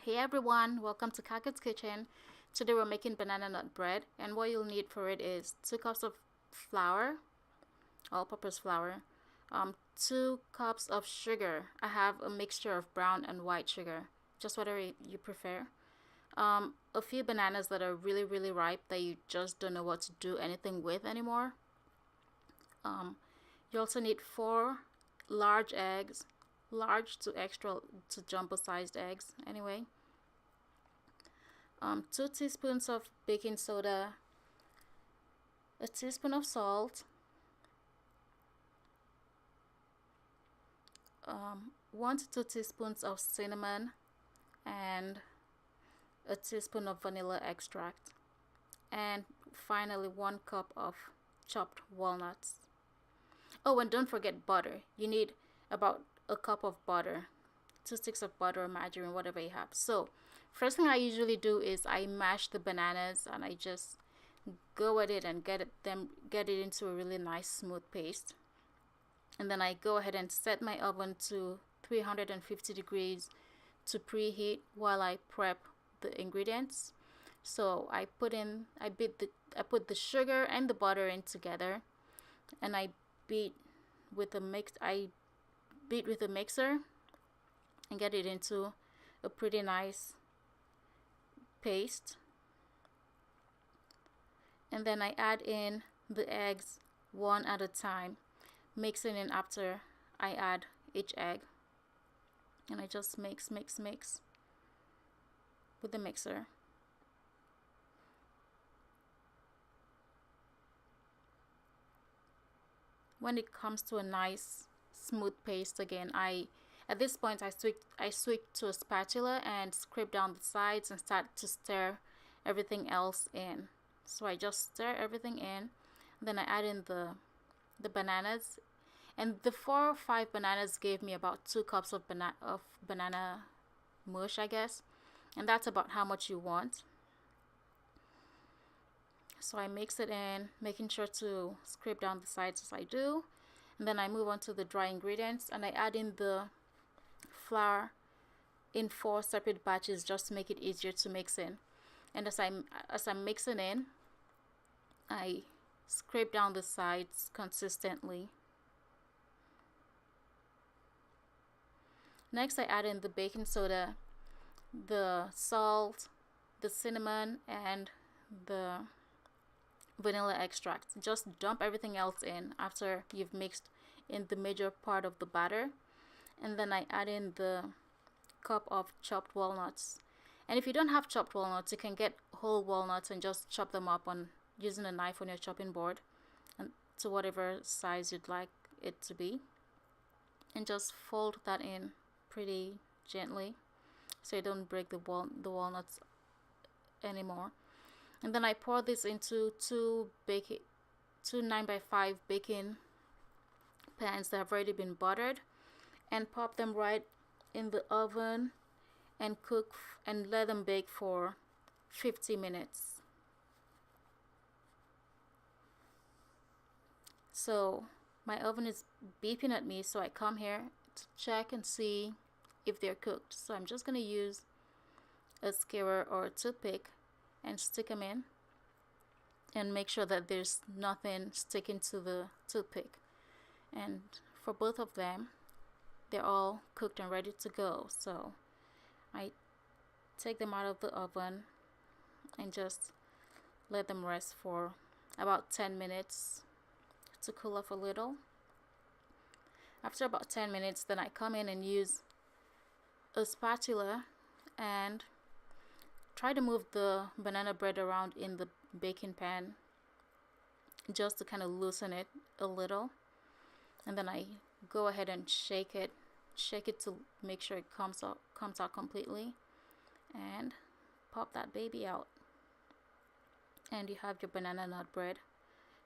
Hey everyone, welcome to Kaku's kitchen. Today we're making banana nut bread, and what you'll need for it is 2 cups of flour, all-purpose flour, 2 cups of sugar. I have a mixture of brown and white sugar, just whatever you prefer. A few bananas that are really ripe that you just don't know what to do anything with anymore. You also need 4 large eggs, large to extra to jumbo sized eggs anyway. 2 teaspoons of baking soda, a teaspoon of salt, 1 to 2 teaspoons of cinnamon, and a teaspoon of vanilla extract, and finally 1 cup of chopped walnuts. Oh, and don't forget butter. You need about a cup of butter, 2 sticks of butter or margarine, whatever you have. So first thing I usually do is I mash the bananas and I just go at it and get it into a really nice smooth paste. And then I go ahead and set my oven to 350 degrees to preheat while I prep the ingredients. So I put the sugar and the butter in together, and I beat with a mixer and get it into a pretty nice paste. And then I add in the eggs one at a time, mixing in after I add each egg, and I just mix with the mixer. When it comes to a nice smooth paste again, at this point I switch to a spatula and scrape down the sides and start to stir everything else in. So I just stir everything in, then I add in the bananas, and the 4 or 5 bananas gave me about 2 cups of banana mush, I guess, and that's about how much you want. So I mix it in, making sure to scrape down the sides as I do, and then I move on to the dry ingredients, and I add in the flour in 4 separate batches just to make it easier to mix in. And as I'm mixing in, I scrape down the sides consistently. Next, I add in the baking soda, the salt, the cinnamon, and the vanilla extract. Just dump everything else in after you've mixed in the major part of the batter, and then I add in the cup of chopped walnuts. And if you don't have chopped walnuts, you can get whole walnuts and just chop them up on using a knife on your chopping board and to whatever size you'd like it to be, and just fold that in pretty gently so you don't break the walnuts anymore. And then I pour this into two 9x5 baking pans that have already been buttered, and pop them right in the oven and cook and let them bake for 50 minutes. So my oven is beeping at me, so I come here to check and see if they're cooked. So I'm just going to use a skewer or a toothpick and stick them in and make sure that there's nothing sticking to the toothpick. And for both of them, they're all cooked and ready to go. So I take them out of the oven and just let them rest for about 10 minutes to cool off a little. After about 10 minutes, then I come in and use a spatula and try to move the banana bread around in the baking pan just to kind of loosen it a little, and then I go ahead and shake it to make sure it comes out completely, and pop that baby out, and you have your banana nut bread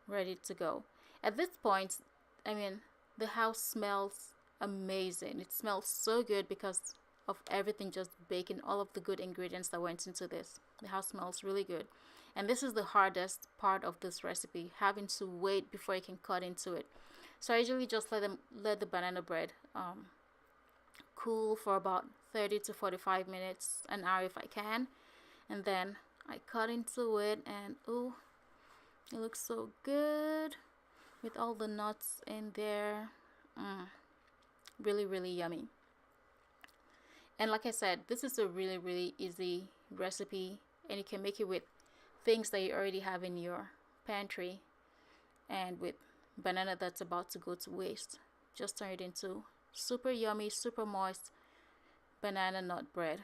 ready to go. At this point, I mean, the house smells amazing. It smells so good because of everything just baking, all of the good ingredients that went into this. The house smells really good. And this is the hardest part of this recipe, having to wait before you can cut into it. So I usually just let the banana bread cool for about 30 to 45 minutes, an hour if I can. And then I cut into it, and ooh, it looks so good with all the nuts in there. Really, really yummy. And like I said, this is a really, really easy recipe, and you can make it with things that you already have in your pantry, and with banana that's about to go to waste. Just turn it into super yummy, super moist banana nut bread.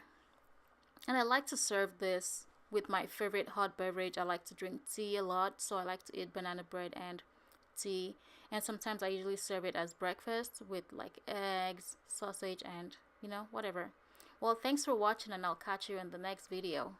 And I like to serve this with my favorite hot beverage. I like to drink tea a lot, so I like to eat banana bread and tea. And sometimes I usually serve it as breakfast with like eggs, sausage, and whatever. Well, thanks for watching, and I'll catch you in the next video.